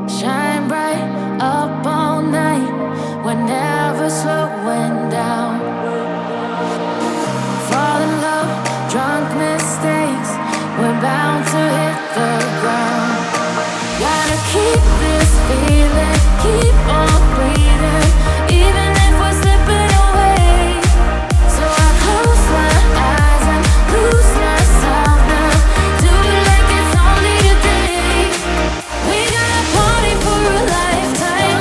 Shine bright up all night, we're never slowing down. Fall in love, drunk mistakes, we're bound to hit the ground. Gotta keep this feeling, keep on breathing, even if we're slipping away. So I close my eyes and lose myself now, do it like it's only a day. We got a party for a lifetime,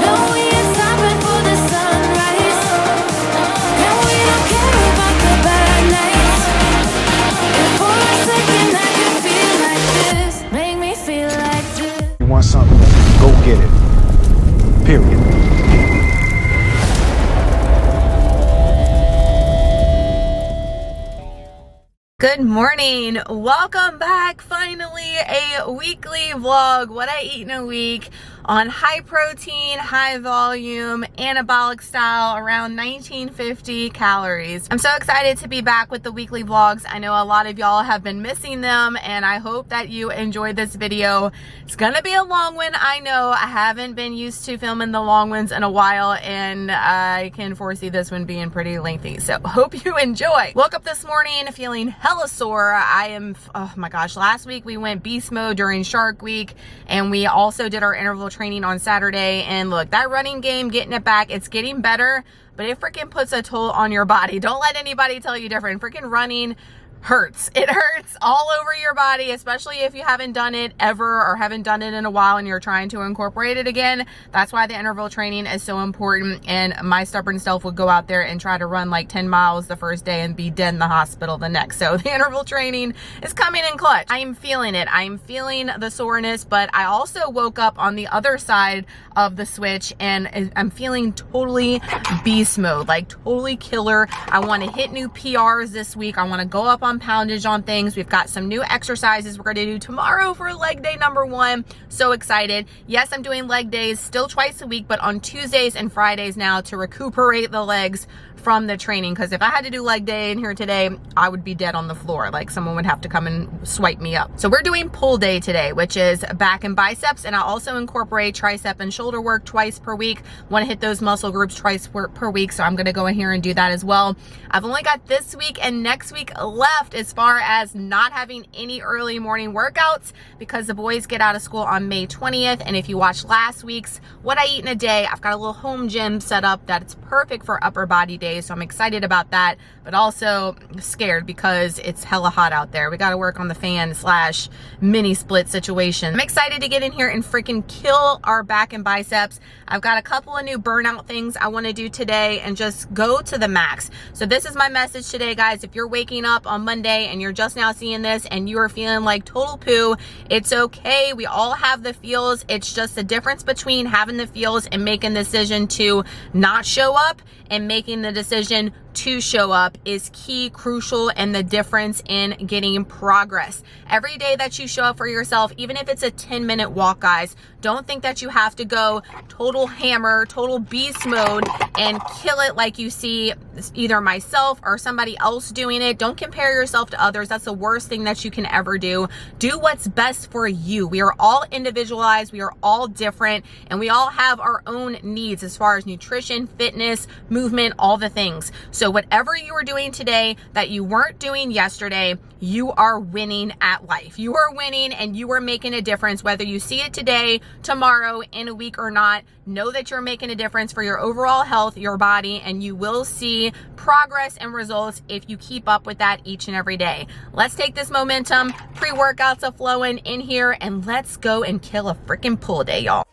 no we ain't stopping for the sunrise, and we don't care about the bad nights. If for a second I can feel like this, make me feel like this. You want something, go get it. Period. Good morning. Welcome back. Finally, a weekly vlog. What I eat in a week on high protein, high volume, anabolic style, around 1950 calories. I'm so excited to be back with the weekly vlogs. I know a lot of y'all have been missing them, and I hope that you enjoyed this video. It's gonna be a long one. I know I haven't been used to filming the long ones in a while, and I can foresee this one being pretty lengthy. So hope you enjoy. Woke up this morning feeling hella sore. I am, oh my gosh, last week we went beast mode during Shark Week, and we also did our interval training on Saturday. And look, that running game, getting it back, it's getting better, but it freaking puts a toll on your body. Don't let anybody tell you different. Freaking running hurts. It hurts all over your body, especially if you haven't done it ever or haven't done it in a while and you're trying to incorporate it again. That's why the interval training is so important. And my stubborn self would go out there and try to run like 10 miles the first day and be dead in the hospital the next. So the interval training is coming in clutch. I am feeling it. I am feeling the soreness, but I also woke up on the other side of the switch and I'm feeling totally beast mode, like totally killer. I want to hit new PRs this week. I want to go up on poundage on things. We've got some new exercises we're going to do tomorrow for leg day number 1. So excited. Yes, I'm doing leg days still twice a week, but on Tuesdays and Fridays now to recuperate the legs from the training, because if I had to do leg day in here today, I would be dead on the floor. Like someone would have to come and swipe me up. So we're doing pull day today, which is back and biceps, and I also incorporate tricep and shoulder work twice per week. Want to hit those muscle groups twice per week, so I'm going to go in here and do that as well. I've only got this week and next week left as far as not having any early morning workouts, because the boys get out of school on May 20th. And if you watched last week's What I Eat in a Day, I've got a little home gym set up that's perfect for upper body days. So I'm excited about that, but also scared because it's hella hot out there. We got to work on the fan / mini split situation. I'm excited to get in here and freaking kill our back and biceps. I've got a couple of new burnout things I want to do today and just go to the max. So this is my message today, guys. If you're waking up on Monday and you're just now seeing this and you are feeling like total poo, it's okay. We all have the feels. It's just the difference between having the feels and making the decision to not show up and making the decision to show up is key, crucial, and the difference in getting progress. Every day that you show up for yourself, even if it's a 10-minute walk, guys, don't think that you have to go total hammer, total beast mode and kill it like you see either myself or somebody else doing it. Don't compare yourself to others. That's the worst thing that you can ever do. Do what's best for you. We are all individualized. We are all different, and we all have our own needs as far as nutrition, fitness, movement, all the things. So whatever you are doing today that you weren't doing yesterday, you are winning at life. You are winning and you are making a difference, whether you see it today, tomorrow, in a week or not. Know that you're making a difference for your overall health, your body, and you will see progress and results if you keep up with that each and every day. Let's take this momentum, pre-workouts are flowing in here, and let's go and kill a freaking pull day, y'all.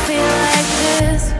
Feel like this.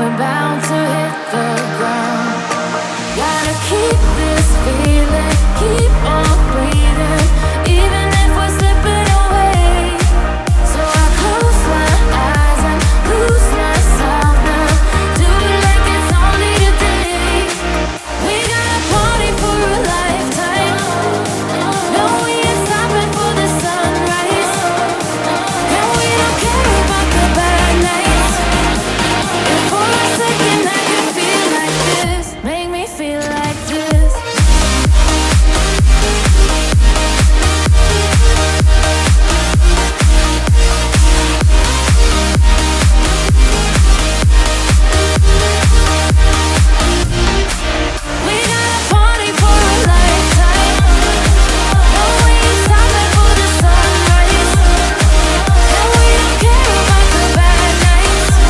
we're bound to hit the ground. Gotta keep this feeling, keep on breathing, even if we're slipping away. So I close my eyes and lose myself now. Do it like it's only today. We got a party for a lifetime. No, we ain't stopping for the sunrise. And we don't care about the bad nights. And for a second I can feel like this. Make me feel like this. We got a party for a lifetime. No, we ain't stopping for the sunrise. And we don't care about the bad nights.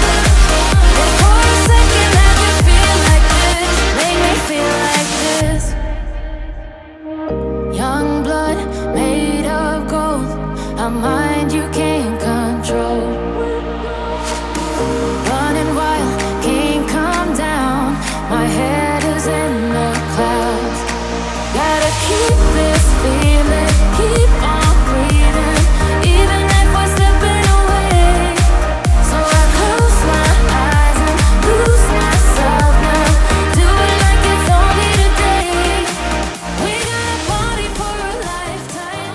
And for a second I can feel like this. Make me feel like this. Young blood made of gold, a mind you can't control. Running wild, can't come down. My head is in the clouds. Gotta keep this feeling, keep on breathing, even if we're slipping away. So I close my eyes and lose myself now. Do it like it's only today. We got a party for a lifetime.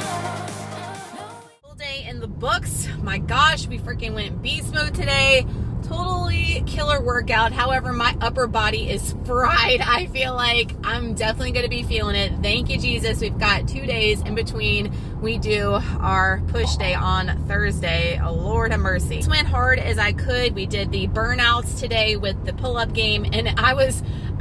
Full day in the books. My gosh, we freaking went beast mode today. Totally killer workout. However, my upper body is fried. I feel like I'm definitely going to be feeling it. Thank you, Jesus. We've got 2 days in between. We do our push day on Thursday. Oh, Lord have mercy. Just went hard as I could. We did the burnouts today with the pull-up game, and I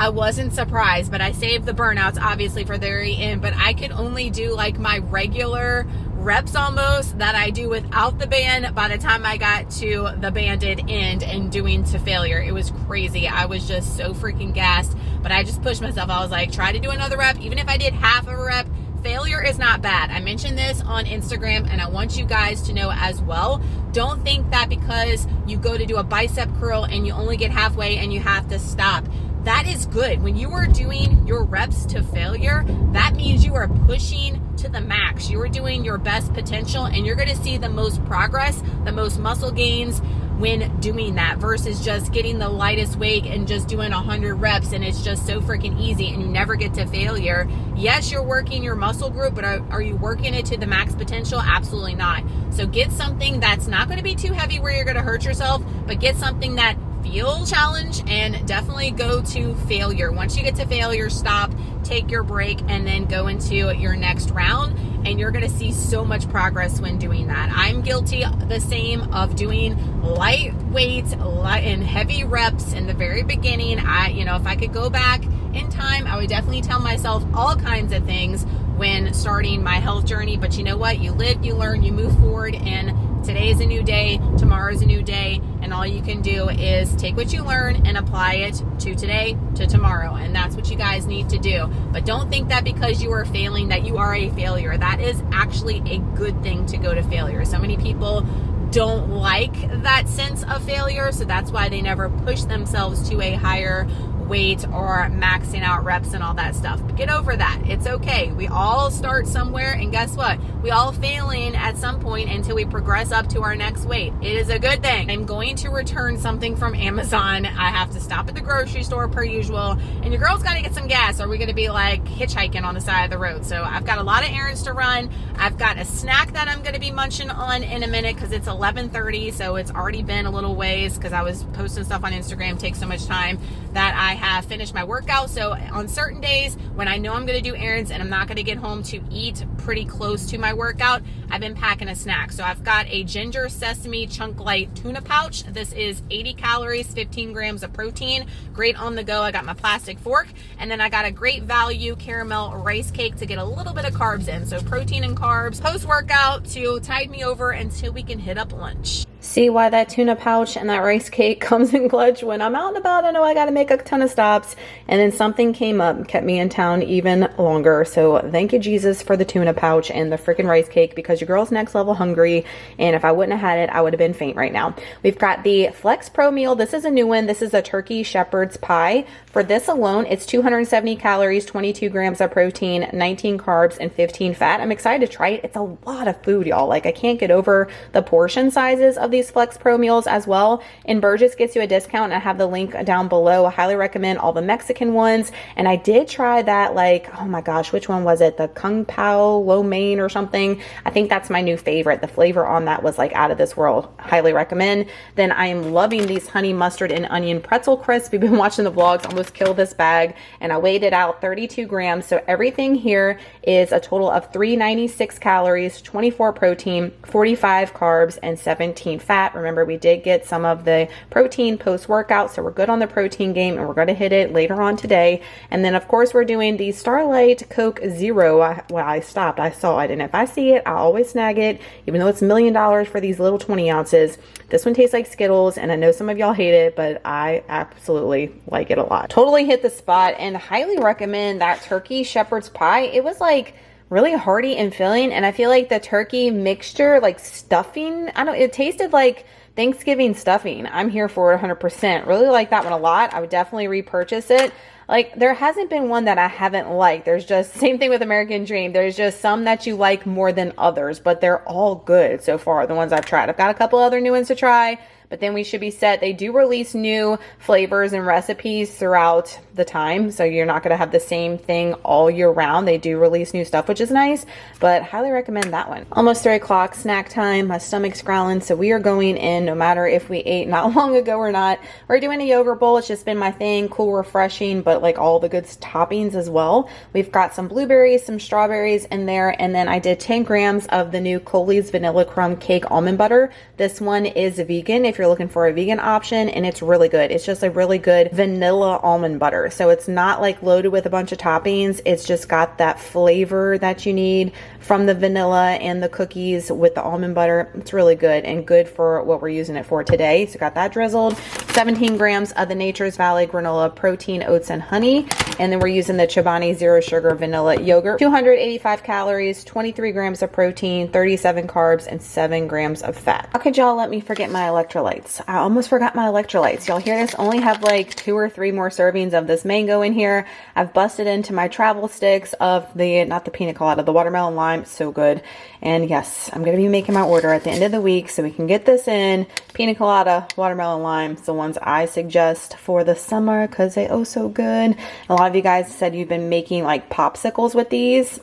wasn't surprised, but I saved the burnouts obviously for the very end. But I could only do like my regular reps almost that I do without the band by the time I got to the banded end and doing to failure. It was crazy. I was just so freaking gassed, but I just pushed myself. I was like, try to do another rep. Even if I did half of a rep, failure is not bad. I mentioned this on Instagram, and I want you guys to know as well. Don't think that because you go to do a bicep curl and you only get halfway and you have to stop. That is good. When you are doing your reps to failure, that means you are pushing to the max. You are doing your best potential, and you're going to see the most progress, the most muscle gains when doing that versus just getting the lightest weight and just doing 100 reps and it's just so freaking easy and you never get to failure. Yes, you're working your muscle group, but are you working it to the max potential? Absolutely not. So get something that's not going to be too heavy where you're going to hurt yourself, but get something that feels challenge and definitely go to failure. Once you get to failure, stop, take your break, and then go into your next round, and you're going to see so much progress when doing that. I'm guilty the same of doing light weights and heavy reps in the very beginning. If I could go back in time, I would definitely tell myself all kinds of things when starting my health journey. But you know what? You live, you learn, you move forward, and today is a new day, tomorrow is a new day, and all you can do is take what you learn and apply it to today, to tomorrow, and that's what you guys need to do. But don't think that because you are failing that you are a failure. That is actually a good thing to go to failure. So many people don't like that sense of failure, so that's why they never push themselves to a higher weight or maxing out reps and all that stuff. But get over that. It's okay. We all start somewhere, and guess what? We all failing at some point until we progress up to our next weight. It is a good thing. I'm going to return something from Amazon. I have to stop at the grocery store per usual, and your girl's got to get some gas, or we're going to be like hitchhiking on the side of the road. So I've got a lot of errands to run. I've got a snack that I'm going to be munching on in a minute because it's 11:30, so it's already been a little ways because I was posting stuff on Instagram. Takes so much time that I have finished my workout. So on certain days when I know I'm going to do errands and I'm not going to get home to eat pretty close to my workout, I've been packing a snack. So I've got a ginger sesame chunk light tuna pouch. This is 80 calories, 15 grams of protein. Great on the go. I got my plastic fork, and then I got a great value caramel rice cake to get a little bit of carbs in. So protein and carbs post workout to tide me over until we can hit up lunch. See why that tuna pouch and that rice cake comes in clutch when I'm out and about. I know I got to make a ton of stops, and then something came up and kept me in town even longer. So thank you, Jesus, for the tuna pouch and the freaking rice cake, because your girl's next level hungry, and if I wouldn't have had it, I would have been faint right now. We've got the Flex Pro meal. This is a new one. This is a turkey shepherd's pie. For this alone, it's 270 calories, 22 grams of protein, 19 carbs, and 15 fat. I'm excited to try it. It's a lot of food, y'all. Like, I can't get over the portion sizes of these Flex Pro meals as well. NBURGESS gets you a discount. I have the link down below. I highly recommend all the Mexican ones. And I did try that, like, oh my gosh, which one was it? The Kung Pao Lo Mein or something. I think that's my new favorite. The flavor on that was like out of this world. Highly recommend. Then I am loving these honey mustard and onion pretzel crisps. We've been watching the vlogs, almost killed this bag, and I weighed it out, 32 grams. So everything here is a total of 396 calories, 24 protein, 45 carbs, and 17 fat. Remember, we did get some of the protein post-workout, so we're good on the protein game, and we're going to hit it later on today. And then, of course, we're doing the Starlight Coke Zero. I stopped. I saw it, and if I see it, I always snag it, even though it's $1 million for these little 20 ounces. This one tastes like Skittles, and I know some of y'all hate it, but I absolutely like it a lot. Totally hit the spot, and highly recommend that turkey shepherd's pie. It was like really hearty and filling, and I feel like the turkey mixture, like stuffing, it tasted like Thanksgiving stuffing. I'm here for it 100%. Really like that one a lot. I would definitely repurchase it. Like, there hasn't been one that I haven't liked. There's just, same thing with American Dream. There's just some that you like more than others, but they're all good so far, the ones I've tried. I've got a couple other new ones to try, but then we should be set. They do release new flavors and recipes throughout the time, so you're not going to have the same thing all year round. They do release new stuff, which is nice, but highly recommend that one. Almost 3 o'clock, snack time. My stomach's growling, so we are going in no matter if we ate not long ago or not. We're doing a yogurt bowl. It's just been my thing. Cool, refreshing, but like all the good toppings as well. We've got some blueberries, some strawberries in there, and then I did 10 grams of the new Coley's Vanilla Crumb Cake Almond Butter. This one is vegan if you're looking for a vegan option, and it's really good. It's just a really good vanilla almond butter. So it's not like loaded with a bunch of toppings. It's just got that flavor that you need from the vanilla and the cookies with the almond butter. It's really good and good for what we're using it for today. So got that drizzled. 17 grams of the Nature's Valley granola protein, oats, and honey. And then we're using the Chobani Zero Sugar Vanilla Yogurt. 285 calories, 23 grams of protein, 37 carbs, and 7 grams of fat. How could y'all let me forget my electrolytes? I almost forgot my electrolytes. Y'all hear this? Only have like 2 or 3 more servings of this mango in here. I've busted into my travel sticks of the, not the pina colada, the watermelon lime. It's so good. And yes, I'm going to be making my order at the end of the week so we can get this in. Pina colada, watermelon lime. It's the ones I suggest for the summer because they oh so good. A lot of you guys said you've been making like popsicles with these.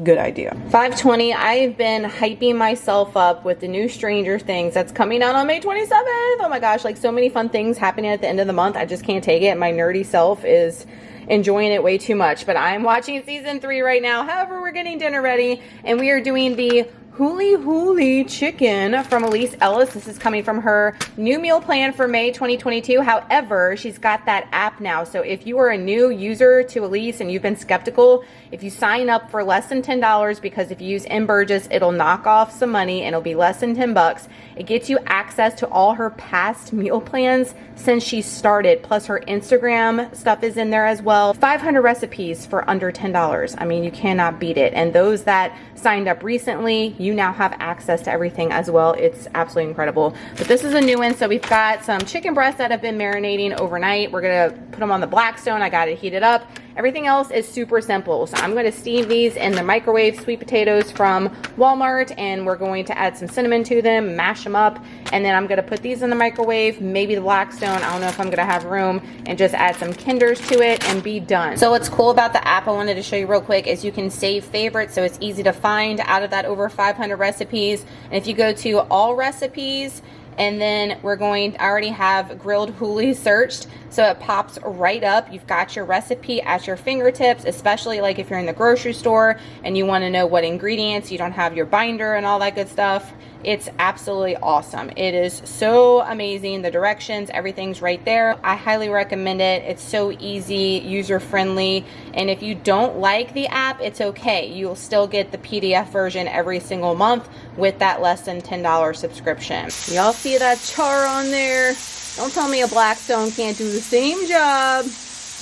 Good idea. 5:20. I've been hyping myself up with the new Stranger Things that's coming out on May 27th. Oh my gosh, like so many fun things happening at the end of the month. I just can't take it. My nerdy self is enjoying it way too much, but I'm watching season 3 right now. However, we're getting dinner ready, and we are doing the Huli Huli chicken from Elise Ellis. This is coming from her new meal plan for May 2022. However, she's got that app now. So if you are a new user to Elise and you've been skeptical, if you sign up for less than $10, because if you use NBURGESS, it'll knock off some money and it'll be less than 10 bucks. It gets you access to all her past meal plans since she started. Plus her Instagram stuff is in there as well. 500 recipes for under $10. I mean, you cannot beat it. And those that signed up recently, you now have access to everything as well. It's absolutely incredible. But this is a new one. So we've got some chicken breasts that have been marinating overnight. We're gonna put them on the Blackstone. I got it heated up. Everything else is super simple. So I'm going to steam these in the microwave, sweet potatoes from Walmart, and we're going to add some cinnamon to them, mash them up, and then I'm going to put these in the microwave, maybe the Blackstone. I don't know if I'm going to have room, and just add some Kinders to it and be done. So what's cool about the app I wanted to show you real quick is you can save favorites, so it's easy to find out of that over 500 recipes. And if you go to all recipes, and then we're going, I already have grilled huli searched, so it pops right up. You've got your recipe at your fingertips, especially like if you're in the grocery store and you want to know what ingredients, you don't have your binder and all that good stuff. It's absolutely awesome. It is so amazing. The directions, everything's right there. I highly recommend it. It's so easy, user-friendly, and if you don't like the app, it's okay. You'll still get the PDF version every single month with that less than $10 subscription. Y'all see that char on there? Don't tell me a Blackstone can't do the same job.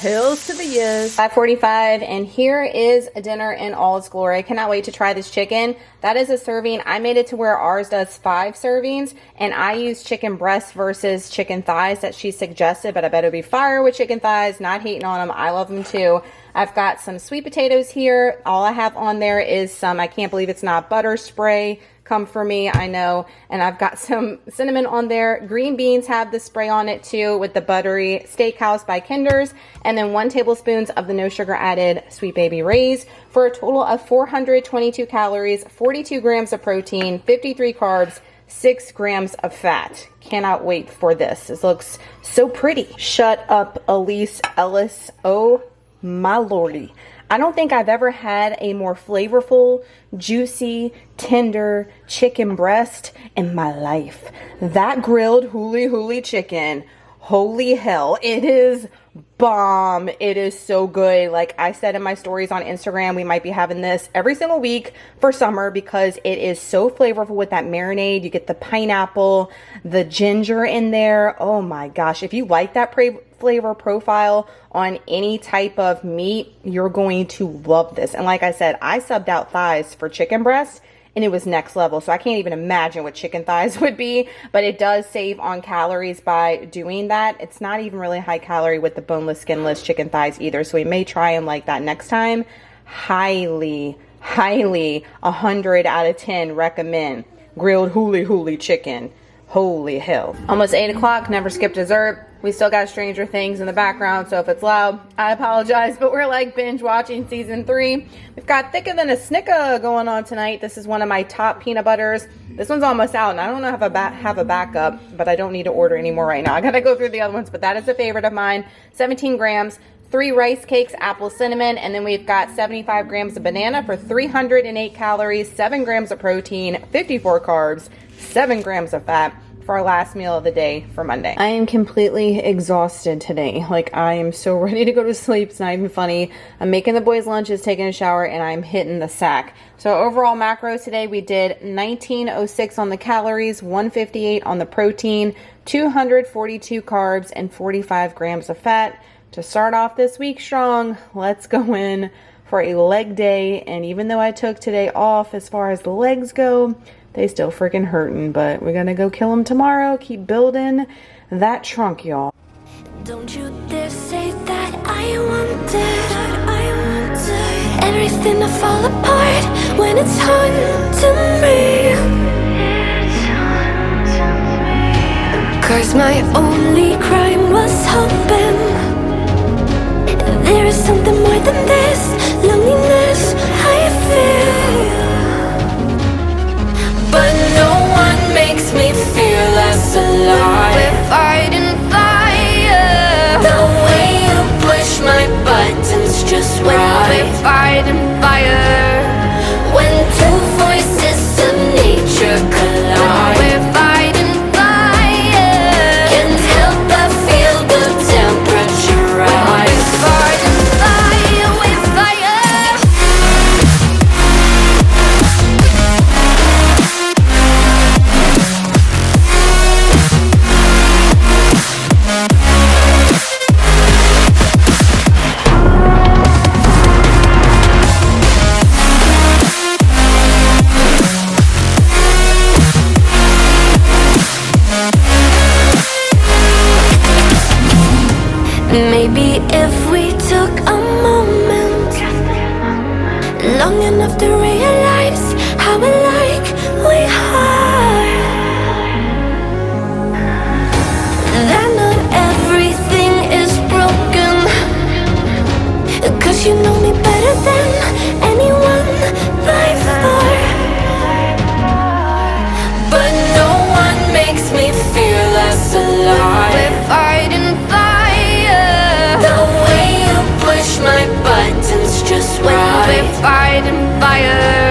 Hills to the yes. 5:45, and here is a dinner in all its glory. I cannot wait to try this chicken. That is a serving. I made it to where ours does 5 servings, and I use chicken breast versus chicken thighs that she suggested, but I bet it'll be fire with chicken thighs. Not hating on them. I love them too. I've got some sweet potatoes here. All I have on there is some, I can't believe it's not butter spray. Come for me, I know. And I've got some cinnamon on there. Green beans have the spray on it too with the buttery Steakhouse by Kinder's. And then 1 tablespoon of the no sugar added Sweet Baby Ray's for a total of 422 calories, 42 grams of protein, 53 carbs, 6 grams of fat. Cannot wait for this. This looks so pretty. Shut up, Elise Ellis. Oh my lordy. I don't think I've ever had a more flavorful, juicy, tender chicken breast in my life. That grilled huli chicken, holy hell, it is bomb. It is so good. Like I said in my stories on Instagram, we might be having this every single week for summer because it is so flavorful with that marinade. You get the pineapple, the ginger in there. Oh my gosh. If you like that flavor profile on any type of meat, you're going to love this. And like I said, I subbed out thighs for chicken breast and it was next level. So I can't even imagine what chicken thighs would be, but it does save on calories by doing that. It's not even really high calorie with the boneless, skinless chicken thighs either. So we may try them like that next time. Highly 100 out of 10 recommend grilled huli chicken. Holy hell. Almost 8 o'clock, never skip dessert. We still got Stranger Things in the background, so if it's loud, I apologize, but we're like binge watching season 3. We've got Thicker Than a Snicker going on tonight. This is one of my top peanut butters. This one's almost out, and I don't know if I have a backup, but I don't need to order anymore right now. I gotta go through the other ones, but that is a favorite of mine. 17 grams, 3 rice cakes, apple cinnamon, and then we've got 75 grams of banana for 308 calories, 7 grams of protein, 54 carbs, 7 grams of fat for our last meal of the day for Monday. I am completely exhausted today. Like I am so ready to go to sleep. It's not even funny. I'm making the boys' lunches, taking a shower, and I'm hitting the sack. So overall macros today, we did 1906 on the calories, 158 on the protein, 242 carbs, and 45 grams of fat. To start off this week strong, let's go in for a leg day. And even though I took today off as far as the legs go, they still freaking hurting, but we're gonna go kill them tomorrow. Keep building that trunk, y'all. Don't you dare say that I want everything to fall apart when it's hard to me. 'Cause my only crime was hoping there is something more than this loneliness I feel. But no one makes me feel less alive. We're fighting fire. The way you push my buttons just right. We're fighting fire. When 2 voices of nature collide. We're fighting fire. Can't help but feel the temperature rise. We're fighting fire. We're fire. Maybe if we took a moment, long enough to realize how alike we are, that not everything is broken. 'Cause you know me better than anyone by far. But no one makes me feel less alive. We're fighting fire. My buttons just right. We're fighting fire.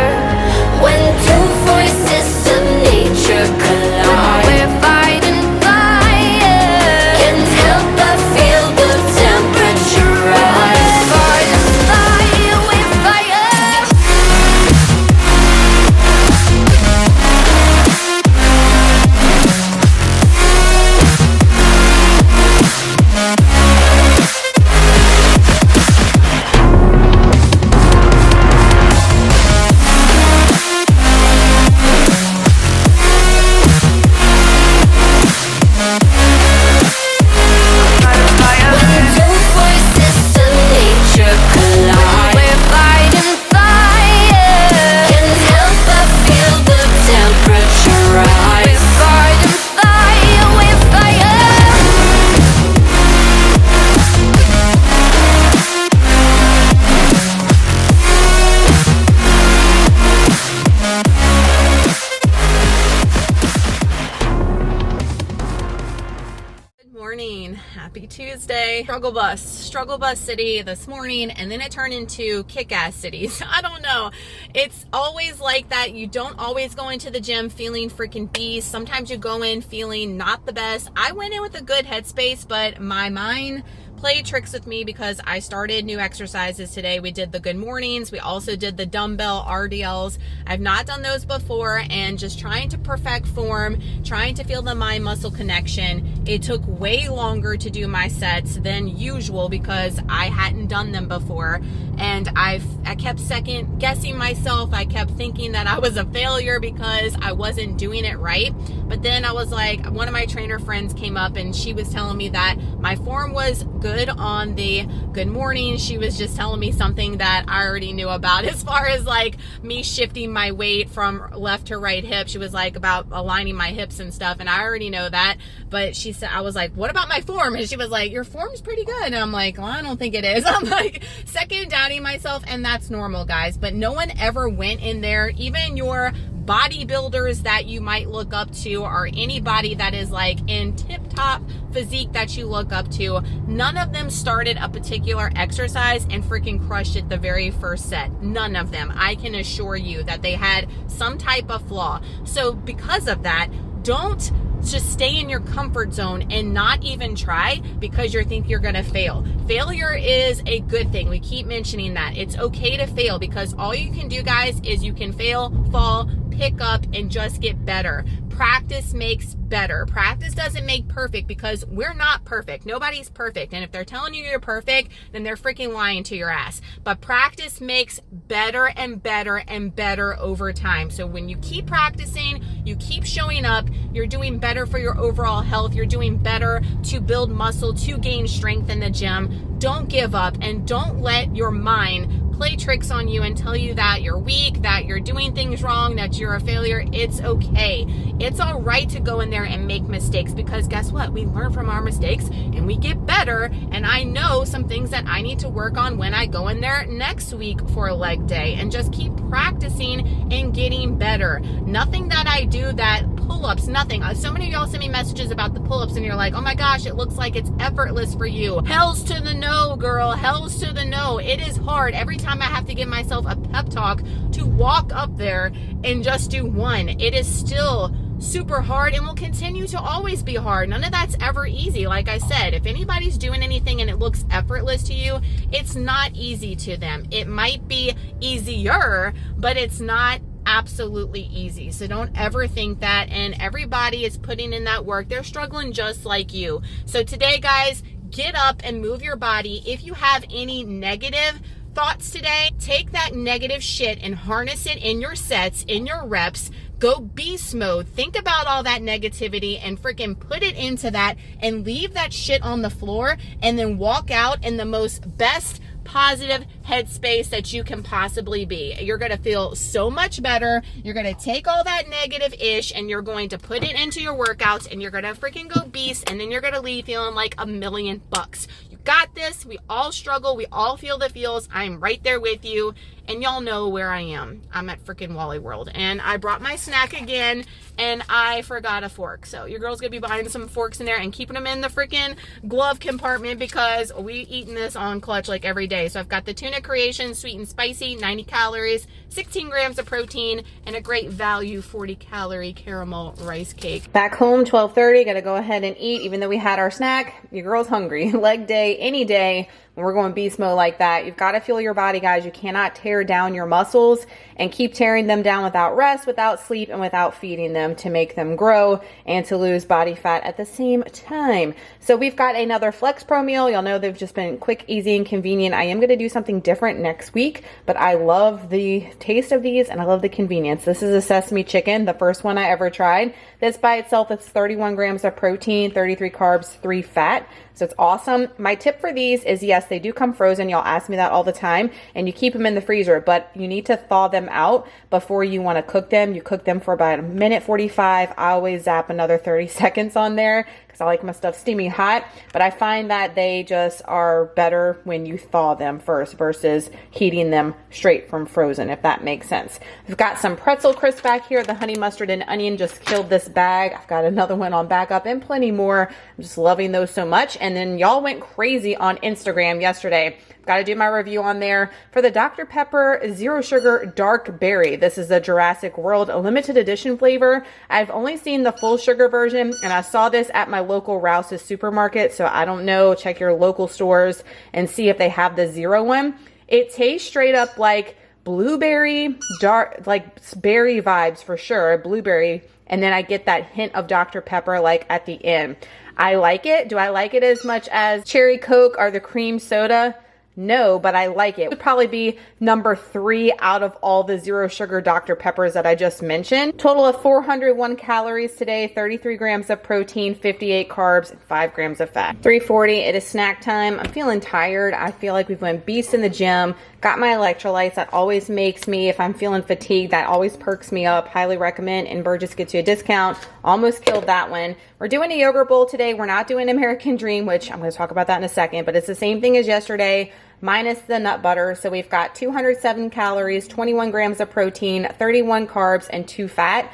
Tuesday. Struggle bus city this morning, and then it turned into kick-ass cities. I don't know. It's always like that. You don't always go into the gym feeling freaking beast. Sometimes you go in feeling not the best. I went in with a good headspace, but my mind played tricks with me because I started new exercises today. We did the good mornings. We also did the dumbbell RDLs. I've not done those before, and just trying to perfect form, trying to feel the mind muscle connection. It took way longer to do my sets than usual because I hadn't done them before, and I kept second guessing myself. I kept thinking that I was a failure because I wasn't doing it right. But then I was like, one of my trainer friends came up and she was telling me that my form was good on the good morning. She was just telling me something that I already knew about as far as like me shifting my weight from left to right hip. She was like about aligning my hips and stuff, and I already know that. But she said, I was like, what about my form? And she was like, your form's pretty good. And I'm like, well, I don't think it is. I'm like second doubting myself, and that's normal, guys. But no one ever went in there, even your bodybuilders that you might look up to, or anybody that is like in tip-top physique that you look up to, none of them started a particular exercise and freaking crushed it the very first set. None of them. I can assure you that they had some type of flaw. So because of that, don't just stay in your comfort zone and not even try because you think you're gonna fail. Failure is a good thing. We keep mentioning that. It's okay to fail because all you can do, guys, is you can fail, fall, pick up, and just get better. Practice makes better. Practice doesn't make perfect because we're not perfect. Nobody's perfect. And if they're telling you you're perfect, then they're freaking lying to your ass. But practice makes better and better and better over time. So when you keep practicing, you keep showing up, you're doing better for your overall health. You're doing better to build muscle, to gain strength in the gym. Don't give up, and don't let your mind play tricks on you and tell you that you're weak, that you're doing things wrong, that you're a failure. It's okay. It's all right to go in there and make mistakes because guess what? We learn from our mistakes and we get better. And I know some things that I need to work on when I go in there next week for a leg day, and just keep practicing and getting better. Nothing that I do, that pull-ups, nothing. So many of y'all send me messages about the pull-ups and you're like, oh my gosh, it looks like it's effortless for you. Hell's to the no, girl. Hell's to the no. It is hard. Every time I have to give myself a pep talk to walk up there and just do one, it is still super hard and will continue to always be hard. None of that's ever easy. Like I said, if anybody's doing anything and it looks effortless to you, it's not easy to them. It might be easier, but it's not absolutely easy. So don't ever think that. And everybody is putting in that work. They're struggling just like you. So today, guys, get up and move your body. If you have any negative thoughts today, take that negative shit and harness it in your sets, in your reps. Go beast mode. Think about all that negativity and freaking put it into that and leave that shit on the floor, and then walk out in the most best positive headspace that you can possibly be. You're going to feel so much better. You're going to take all that negative ish and you're going to put it into your workouts, and you're going to freaking go beast, and then you're going to leave feeling like $1,000,000. You got this. We all struggle. We all feel the feels. I'm right there with you. And y'all know where I am. I'm at freaking Wally World. And I brought my snack again, and I forgot a fork. So your girl's going to be buying some forks in there and keeping them in the freaking glove compartment because we eating this on clutch like every day. So I've got the tuna creation, sweet and spicy, 90 calories, 16 grams of protein, and a great value 40-calorie caramel rice cake. Back home, 12:30. Got to go ahead and eat, even though we had our snack. Your girl's hungry. Leg day, any day. When we're going beast mode like that, you've got to feel your body, guys. You cannot tear down your muscles and keep tearing them down without rest, without sleep, and without feeding them to make them grow and to lose body fat at the same time. So we've got another Flex Pro meal. Y'all know they've just been quick, easy, and convenient. I am going to do something different next week, but I love the taste of these and I love the convenience. This is a sesame chicken, the first one I ever tried. This by itself, it's 31 grams of protein, 33 carbs, 3 fat. So it's awesome. My tip for these is, yes, they do come frozen. Y'all ask me that all the time. And you keep them in the freezer, but you need to thaw them out before you want to cook them. You cook them for about 1:45. I always zap another 30 seconds on there because I like my stuff steamy hot, but I find that they just are better when you thaw them first versus heating them straight from frozen, if that makes sense. I've got some pretzel crisps back here. The honey mustard and onion just killed this bag. I've got another one on backup and plenty more. I'm just loving those so much. And then y'all went crazy on Instagram yesterday. Got to do my review on there for the Dr. Pepper Zero Sugar Dark Berry. This is the Jurassic World limited edition flavor. I've only seen the full sugar version, and I saw this at my local Rouse's supermarket, so I don't know. Check your local stores and see if they have the zero one. It tastes straight up like blueberry, dark, like berry vibes for sure, blueberry, and then I get that hint of Dr. Pepper like at the end. I like it. Do I like it as much as Cherry Coke or the cream soda? No, but I like it. It would probably be number 3 out of all the zero sugar Dr. Peppers that I just mentioned. Total of 401 calories today, 33 grams of protein, 58 carbs, and 5 grams of fat. 3:40, it is snack time. I'm feeling tired. I feel like we've went beast in the gym. Got my electrolytes. That always makes me, if I'm feeling fatigued, that always perks me up. Highly recommend. NBURGESS gets you a discount. Almost killed that one. We're doing a yogurt bowl today. We're not doing American Dream, which I'm going to talk about that in a second, but it's the same thing as yesterday, minus the nut butter. So we've got 207 calories, 21 grams of protein, 31 carbs, and 2 fat.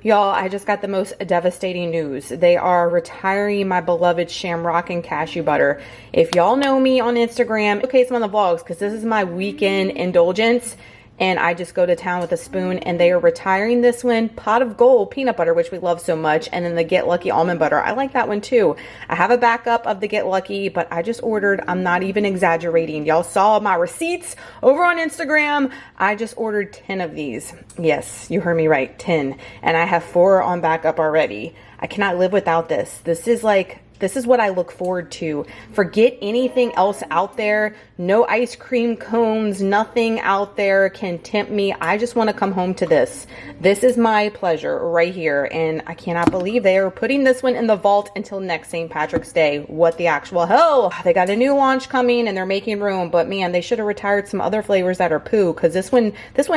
Y'all, I just got the most devastating news. They are retiring my beloved Shamrock and cashew butter. If y'all know me on Instagram, okay, some of the vlogs, because this is my weekend indulgence, and I just go to town with a spoon, and they are retiring this one. Pot of Gold peanut butter, which we love so much, and then the Get Lucky almond butter. I like that one too. I have a backup of the Get Lucky, but I just ordered, I'm not even exaggerating. Y'all saw my receipts over on Instagram. I just ordered 10 of these. Yes, you heard me right, 10. And I have 4 on backup already. I cannot live without this. This is what I look forward to. Forget anything else out there. No ice cream cones, nothing out there can tempt me. I just want to come home to this. This is my pleasure right here. And I cannot believe they are putting this one in the vault until next St. Patrick's Day. What the actual hell? They got a new launch coming and they're making room, but man, they should have retired some other flavors that are poo, because this one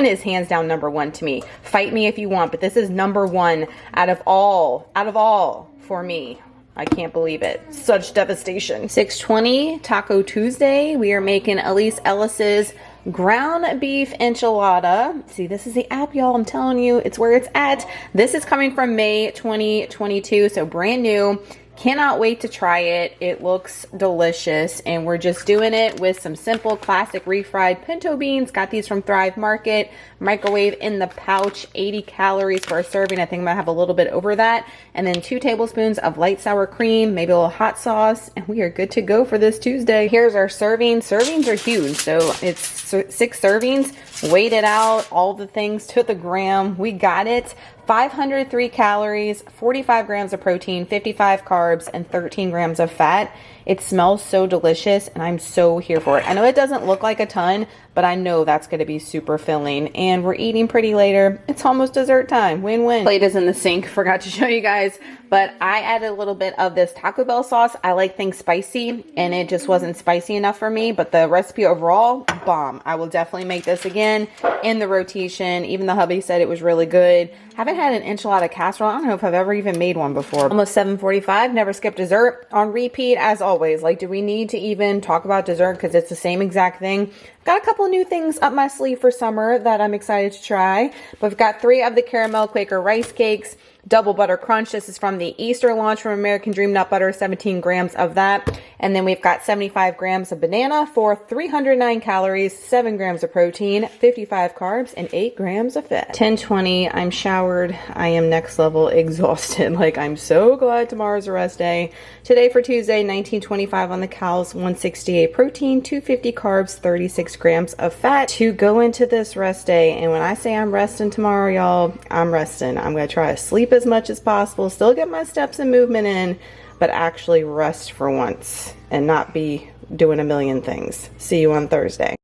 is hands down number 1 to me. Fight me if you want, but this is number 1 out of all for me. I can't believe it. Such devastation. 6:20, Taco Tuesday. We are making Elise Ellis's ground beef enchilada. See, this is the app, y'all. I'm telling you, it's where it's at. This is coming from May 2022, so brand new. Cannot wait to try it. It looks delicious, and we're just doing it with some simple classic refried pinto beans. Got these from Thrive Market. Microwave in the pouch, 80 calories for a serving. I think I'm gonna have a little bit over that. And then 2 tablespoons of light sour cream, maybe a little hot sauce, and we are good to go for this Tuesday. Here's our serving. Servings are huge, so it's 6 servings. Weighed it out, all the things to the gram. We got it. 503 calories, 45 grams of protein, 55 carbs, and 13 grams of fat. It smells so delicious, and I'm so here for it. I know it doesn't look like a ton, but I know that's going to be super filling. And we're eating pretty later. It's almost dessert time. Win-win. Plate is in the sink. Forgot to show you guys, but I added a little bit of this Taco Bell sauce. I like things spicy, and it just wasn't spicy enough for me, but the recipe overall, bomb. I will definitely make this again in the rotation. Even the hubby said it was really good. Haven't had an enchilada casserole. I don't know if I've ever even made one before. Almost 7:45. Never skip dessert. On repeat as always. Like, do we need to even talk about dessert? Because it's the same exact thing. Got a couple new things up my sleeve for summer that I'm excited to try. But we've got 3 of the caramel Quaker rice cakes. Double butter crunch. This is from the Easter launch from American Dream nut butter, 17 grams of that. And then we've got 75 grams of banana for 309 calories, 7 grams of protein, 55 carbs, and 8 grams of fat. 10:20, I'm showered. I am next level exhausted. Like, I'm so glad tomorrow's a rest day. Today for Tuesday, 1925 on the cows, 168 protein, 250 carbs, 36 grams of fat to go into this rest day. And when I say I'm resting tomorrow, y'all, I'm resting. I'm going to try to sleep as much as possible, still get my steps and movement in, but actually rest for once and not be doing a million things. See you on Thursday.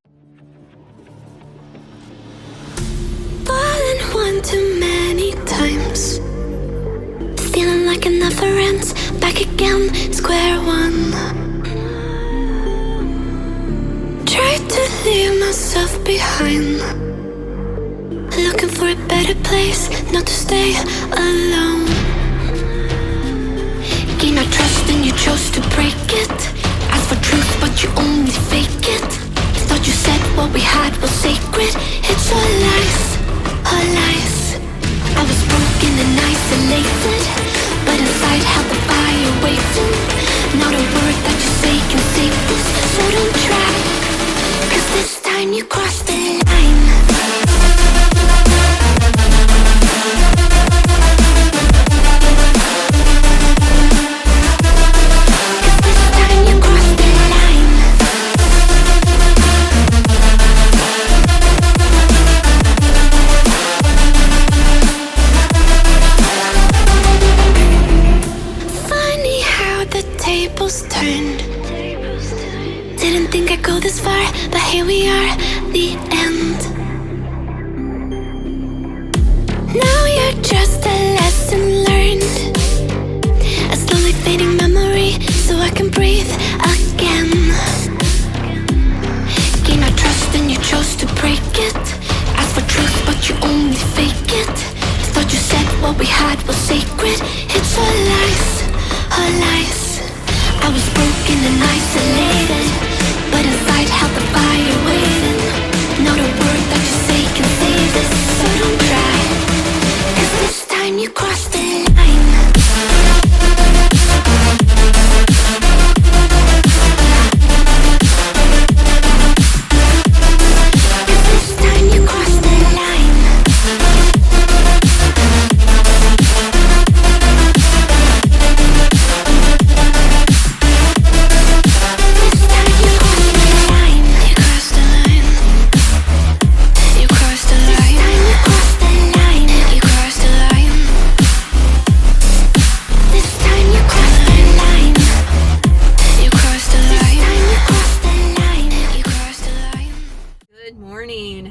Fallen one too many times, feeling like it never ends. Back again, square one. Tried to leave myself behind, looking for a better place, not to stay alone. Gain my trust trust and you chose to break it. Ask for truth but you only fake it. You thought you said what we had was sacred. It's all lies, all lies. I was broken and isolated, but inside held the fire waiting. Not a word that you say can save this, so don't try, 'cause this time you crossed the line. Turned. Didn't think I'd go this far, but here we are, the end. Now you're just a lesson learned, a slowly fading memory, so I can breathe again. Gain our trust and you chose to break it. Ask for truth but you only fake it. You thought you said what we had was sacred. It's all lies, all lies. I was broken and isolated, but inside held the fire waiting. Not a word that you say can save this, so don't try, 'cause this time you crossed the line.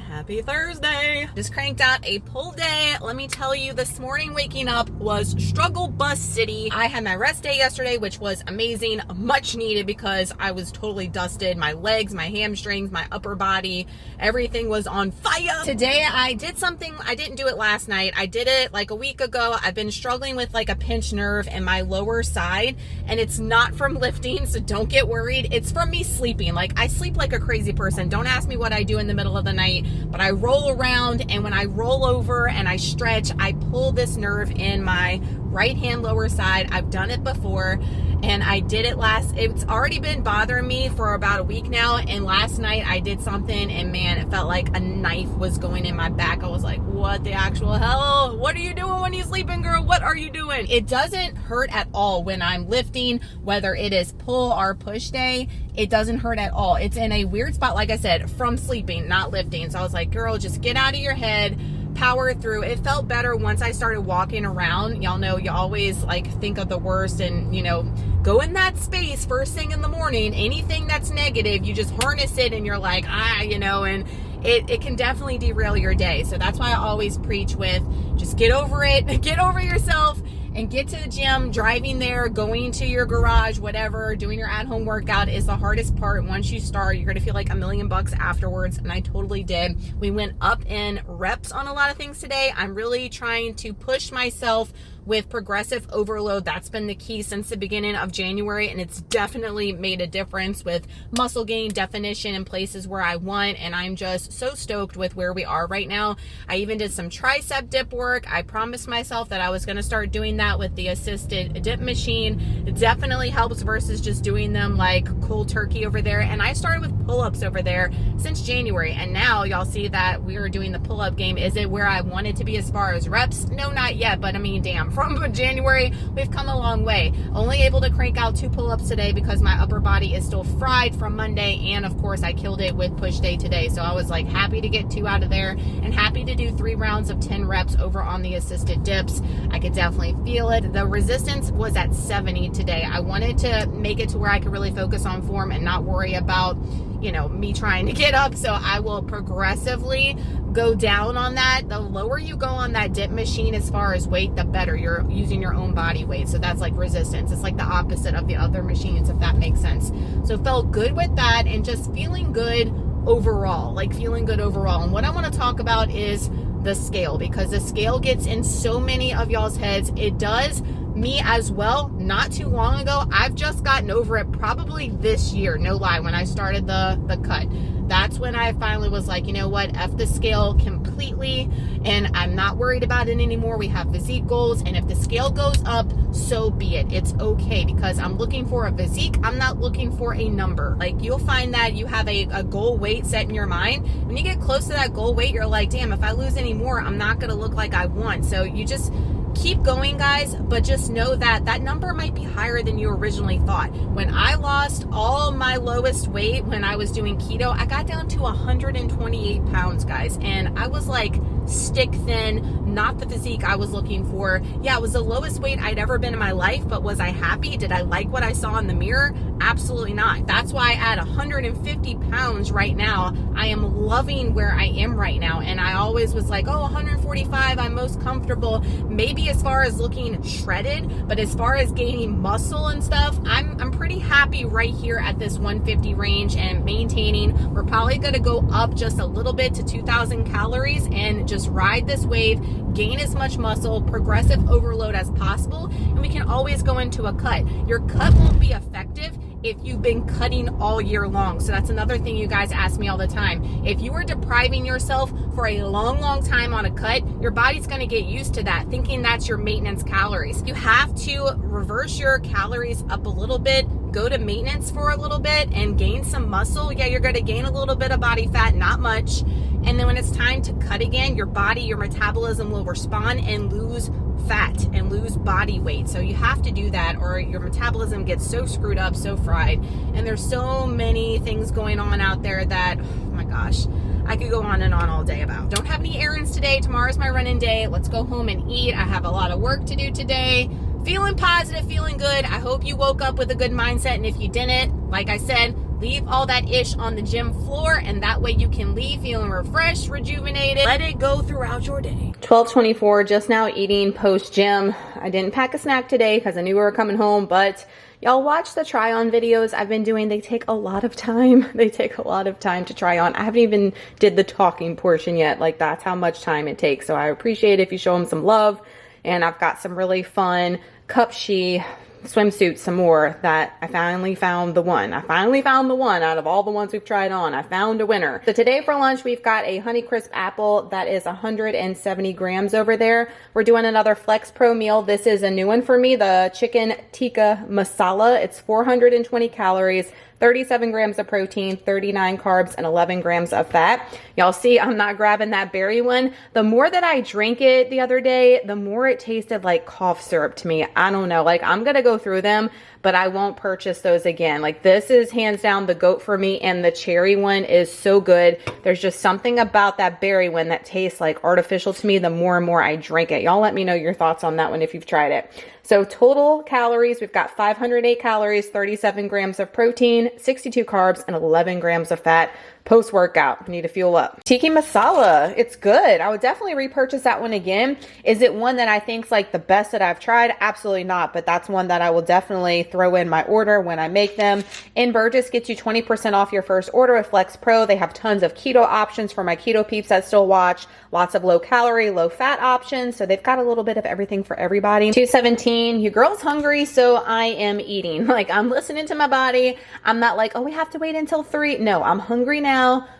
Happy Thursday! Just cranked out a pull day. Let me tell you, this morning waking up was struggle bus city. I had my rest day yesterday, which was amazing, much needed, because I was totally dusted. My legs, my hamstrings, my upper body, everything was on fire. Today I did something, I didn't do it last night. I did it like a week ago. I've been struggling with like a pinched nerve in my lower side, and it's not from lifting, so don't get worried. It's from me sleeping. Like, I sleep like a crazy person. Don't ask me what I do in the middle of the night, but I roll around, and when I roll over and I stretch, I pull this nerve in my right hand lower side. I've done it before, and I did it it's already been bothering me for about a week now, and last night I did something, and man, it felt like a knife was going in my back. I was like, what the actual hell? What are you doing when you're sleeping, girl? What are you doing? It doesn't hurt at all when I'm lifting, whether it is pull or push day. It doesn't hurt at all. It's in a weird spot, like I said, from sleeping, not lifting. So I was like, girl, just get out of your head, power through. It felt better once I started walking around. Y'all know you always like think of the worst and, you know, go in that space first thing in the morning. Anything that's negative, you just harness it and you're like, you know, and it can definitely derail your day. So that's why I always preach with just get over it, get over yourself, and get to the gym. Driving there, going to your garage, whatever, doing your at-home workout is the hardest part. Once you start, you're gonna feel like $1,000,000 afterwards, and I totally did. We went up in reps on a lot of things today. I'm really trying to push myself with progressive overload. That's been the key since the beginning of January, and it's definitely made a difference with muscle gain, definition in places where I want, and I'm just so stoked with where we are right now. I even did some tricep dip work. I promised myself that I was going to start doing that with the assisted dip machine. It definitely helps versus just doing them like cold turkey over there, and I started with pull-ups over there since January, and now y'all see that we are doing the pull-up game. Is it where I wanted to be as far as reps? No, not yet, but I mean, damn, from January, we've come a long way. Only able to crank out 2 pull-ups today because my upper body is still fried from Monday, and of course I killed it with push day today. So I was like happy to get 2 out of there and happy to do 3 rounds of 10 reps over on the assisted dips. I could definitely feel it. The resistance was at 70 today. I wanted to make it to where I could really focus on form and not worry about, you know, me trying to get up. So I will progressively go down on that. The lower you go on that dip machine as far as weight, the better. You're using your own body weight. So that's like resistance. It's like the opposite of the other machines, if that makes sense. So felt good with that and just feeling good overall, like feeling good overall. And what I want to talk about is the scale, because the scale gets in so many of y'all's heads. It does, me as well, not too long ago. I've just gotten over it probably this year, no lie, when I started the cut. That's when I finally was like, you know what, F the scale completely, and I'm not worried about it anymore. We have physique goals, and if the scale goes up, so be it. It's okay, because I'm looking for a physique. I'm not looking for a number. Like, you'll find that you have a goal weight set in your mind. When you get close to that goal weight, you're like, damn, if I lose any more, I'm not gonna look like I want. So you just keep going, guys, but just know that that number might be higher than you originally thought. When I lost all my lowest weight when I was doing keto, I got down to 128 pounds, guys, and I was like stick thin, not the physique I was looking for. Yeah, it was the lowest weight I'd ever been in my life, but was I happy? Did I like what I saw in the mirror? Absolutely not. That's why at 150 pounds right now, I am loving where I am right now. And I always was like, oh, 145, I'm most comfortable. Maybe as far as looking shredded, but as far as gaining muscle and stuff, I'm pretty happy right here at this 150 range and maintaining. We're probably gonna go up just a little bit to 2,000 calories and just ride this wave, gain as much muscle, progressive overload as possible, and we can always go into a cut. Your cut won't be effective if you've been cutting all year long. So that's another thing you guys ask me all the time. If you are depriving yourself for a long time on a cut, your body's gonna get used to that, thinking that's your maintenance calories. You have to reverse your calories up a little bit, go to maintenance for a little bit, and gain some muscle. Yeah, you're gonna gain a little bit of body fat, not much. And then when it's time to cut again, your body, your metabolism will respond and lose fat and lose body weight. So you have to do that, or your metabolism gets so screwed up, so fried. And there's so many things going on out there that, oh my gosh, I could go on and on all day about. Don't have any errands today. Tomorrow's my running day. Let's go home and eat. I have a lot of work to do today. Feeling positive, feeling good. I hope you woke up with a good mindset. And if you didn't, like I said, leave all that ish on the gym floor, and that way you can leave feeling refreshed, rejuvenated. Let it go throughout your day. 12:24, just now eating post gym. I didn't pack a snack today because I knew we were coming home, but y'all watch the try on videos I've been doing. They take a lot of time. They take a lot of time to try on. I haven't even did the talking portion yet. Like, that's how much time it takes. So I appreciate it if you show them some love. And I've got some really fun cup she swimsuit some more that I finally found the one. I finally found the one out of all the ones we've tried on. I found a winner. So today for lunch, we've got a Honeycrisp apple that is 170 grams over there. We're doing another Flex Pro meal. This is a new one for me, the chicken tikka masala. It's 420 calories, 37 grams of protein, 39 carbs, and 11 grams of fat. Y'all see, I'm not grabbing that berry one. The more that I drank it the other day, the more it tasted like cough syrup to me. I don't know, like, I'm gonna go through them, but I won't purchase those again. Like, this is hands down the GOAT for me, and the cherry one is so good. There's just something about that berry one that tastes like artificial to me the more and more I drink it. Y'all let me know your thoughts on that one if you've tried it. So total calories, we've got 508 calories, 37 grams of protein, 62 carbs, and 11 grams of fat. Post-workout, need to fuel up. Tiki masala, it's good. I would definitely repurchase that one again. Is it one that I think's like the best that I've tried? Absolutely not, but that's one that I will definitely throw in my order when I make them. NBURGESS gets you 20% off your first order with Flex Pro. They have tons of keto options for my keto peeps that still watch. Lots of low calorie, low fat options. So they've got a little bit of everything for everybody. 217, your girl's hungry, so I am eating. Like, I'm listening to my body. I'm not like, oh, we have to wait until 3. No, I'm hungry now.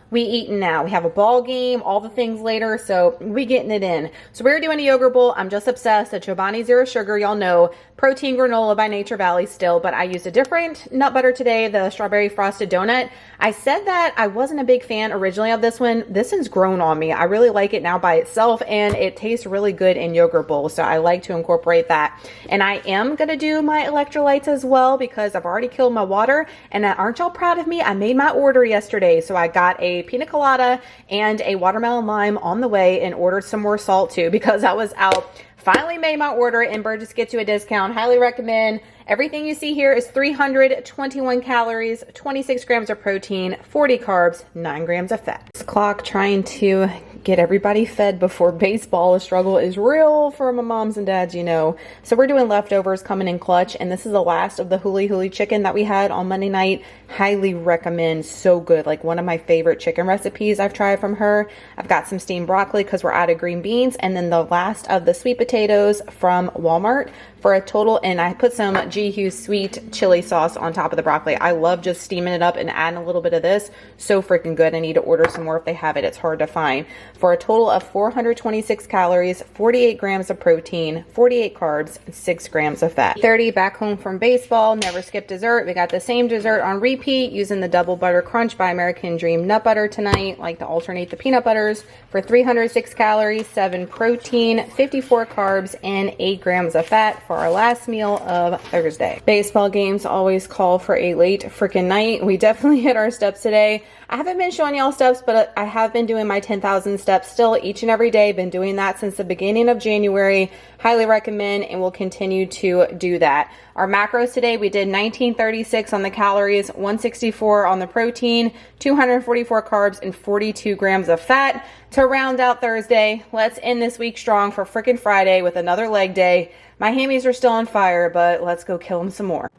We eating now. We have a ball game, all the things later, so we getting it in. So we're doing a yogurt bowl. I'm just obsessed. A Chobani Zero Sugar, y'all know. Protein granola by Nature Valley still, but I used a different nut butter today, the strawberry frosted donut. I said that I wasn't a big fan originally of this one. This one's grown on me. I really like it now by itself, and it tastes really good in yogurt bowls, so I like to incorporate that. And I am gonna do my electrolytes as well because I've already killed my water. And aren't y'all proud of me? I made my order yesterday, so I got a pina colada and a watermelon lime on the way, and ordered some more salt too because I was out. Finally made my order, and NBURGESS gets you a discount. Highly recommend. Everything you see here is 321 calories, 26 grams of protein, 40 carbs, 9 grams of fat. This clock trying to get everybody fed before baseball. The struggle is real for my moms and dads, you know. So we're doing leftovers coming in clutch, and this is the last of the huli huli chicken that we had on Monday night. Highly recommend. So good. Like, one of my favorite chicken recipes I've tried from her. I've got some steamed broccoli because we're out of green beans, and then the last of the sweet potatoes from Walmart for a total, and I put some G sweet chili sauce on top of the broccoli. I love just steaming it up and adding a little bit of this. So freaking good. I need to order some more if they have it. It's hard to find. For a total of 426 calories, 48 grams of protein, 48 carbs, and 6 grams of fat. 30 back home from baseball, never skip dessert. We got the same dessert on repeat using the Double Butter Crunch by American Dream nut butter tonight. Like to alternate the peanut butters. For 306 calories, 7 protein, 54 carbs, and 8 grams of fat for our last meal of Thursday. Baseball games always call for a late freaking night. We definitely hit our steps today. I haven't been showing y'all steps, but I have been doing my 10,000 steps still each and every day. Been doing that since the beginning of January. Highly recommend, and will continue to do that. Our macros today, we did 1936 on the calories, 164 on the protein, 244 carbs, and 42 grams of fat. To round out Thursday, let's end this week strong for freaking Friday with another leg day. My hammies are still on fire, but let's go kill them some more.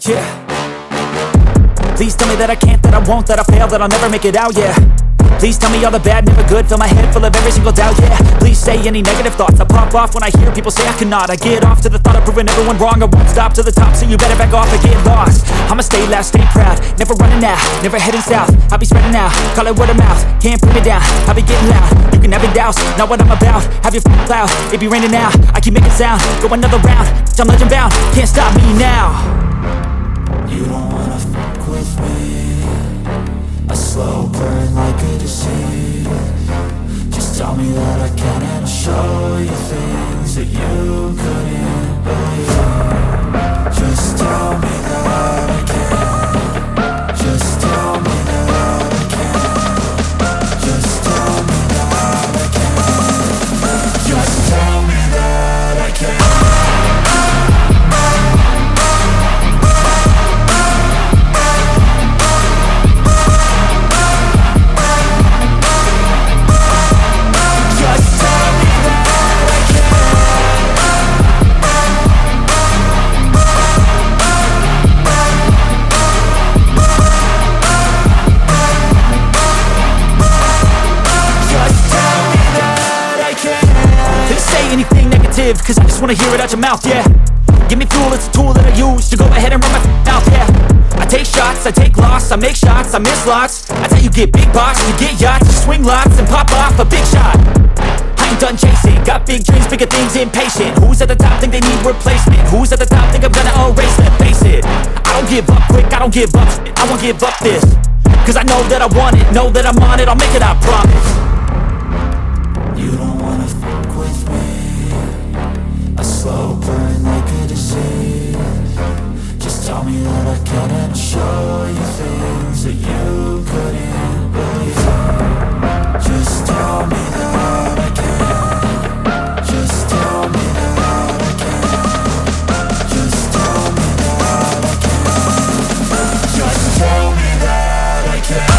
Yeah. Please tell me that I can't, that I won't, that I fail, that I'll never make it out, yeah. Please tell me all the bad, never good, fill my head full of every single doubt, yeah. Please say any negative thoughts, I pop off when I hear people say I cannot. I get off to the thought of proving everyone wrong, I won't stop to the top, so you better back off and get lost. I'ma stay loud, stay proud, never running out, never heading south. I'll be spreading out, call it word of mouth, can't put me down, I'll be getting loud. You can have it douse, not what I'm about, have your cloud, it be raining now. I keep making sound, go another round, I'm legend bound, can't stop me now. You don't wanna fuck with me, a slow burn like a disease. Just tell me that I can and I'll show you things that you couldn't believe. Just tell me that I can. Just tell me that I can. Just tell me that I can. Just tell me that I can. Cause I just wanna hear it out your mouth, yeah. Give me fuel, it's a tool that I use to go ahead and run my mouth, yeah. I take shots, I take loss, I make shots, I miss lots. That's how you get big box, you get yachts, you swing lots and pop off a big shot. I ain't done chasing, got big dreams, bigger things, impatient. Who's at the top think they need replacement? Who's at the top think I'm gonna erase them? Face it, I don't give up quick, I don't give up shit, I won't give up this. Cause I know that I want it, know that I'm on it, I'll make it, I promise. You don't wanna fuck with me, a slow burn like a disease. Just tell me that I can and I'll show you things that you couldn't believe. Just tell me that I can. Just tell me that I can. Just tell me that I can. Just tell me that I can.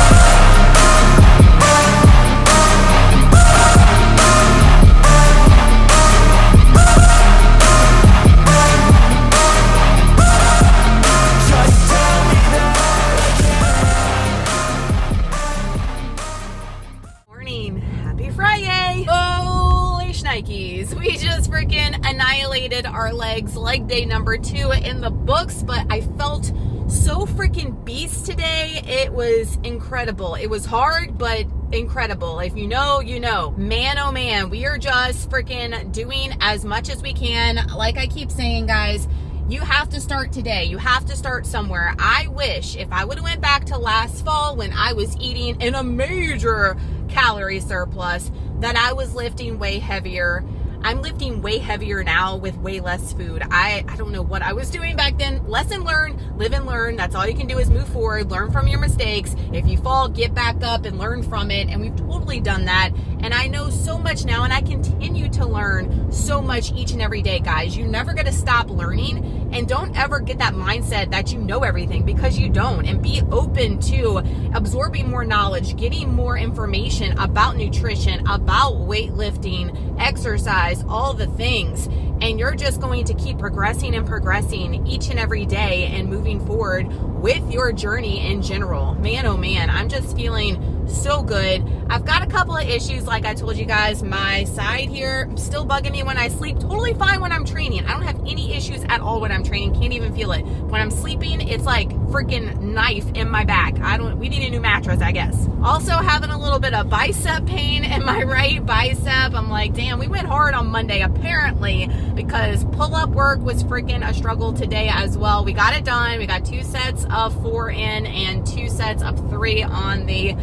We just freaking annihilated our legs, leg day number 2 in the books, but I felt so freaking beast today. It was incredible. It was hard, but incredible. If you know, you know. Man, oh man, we are just freaking doing as much as we can. Like I keep saying, guys, you have to start today. You have to start somewhere. I wish if I would have went back to last fall when I was eating in a major calorie surplus, that I was lifting way heavier. I'm lifting way heavier now with way less food. I don't know what I was doing back then. Lesson learned, live and learn. That's all you can do is move forward, learn from your mistakes. If you fall, get back up and learn from it. And we've totally done that. And I know so much now, and I continue to learn so much each and every day, guys. You're never going to stop learning, and don't ever get that mindset that you know everything, because you don't. And be open to absorbing more knowledge, getting more information about nutrition, about weightlifting, exercise, all the things. and you're just going to keep progressing and progressing each and every day and moving forward with your journey in general. Man, oh man, I'm just feeling so good. I've got a couple of issues, like I told you guys. My side here still bugging me when I sleep. Totally fine when I'm training. I don't have any issues at all when I'm training. Can't even feel it. When I'm sleeping, it's like freaking knife in my back. We need a new mattress, I guess. Also having a little bit of bicep pain in my right bicep. I'm like, damn, we went hard on Monday apparently, because pull-up work was freaking a struggle today as well. We got it done. We got 2 sets of 4 in and 2 sets of 3 on the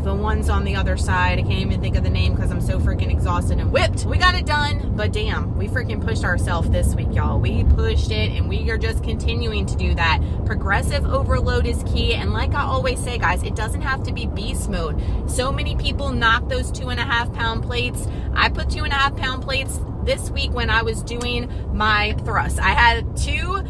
ones on the other side. I can't even think of the name because I'm so freaking exhausted and whipped. We got it done, but damn, we freaking pushed ourselves this week, y'all. We pushed it, and we are just continuing to do that. Progressive overload is key, and like I always say, guys, it doesn't have to be beast mode. So many people knock those 2.5 pound plates. I put 2.5 pound plates this week when I was doing my thrust. I had two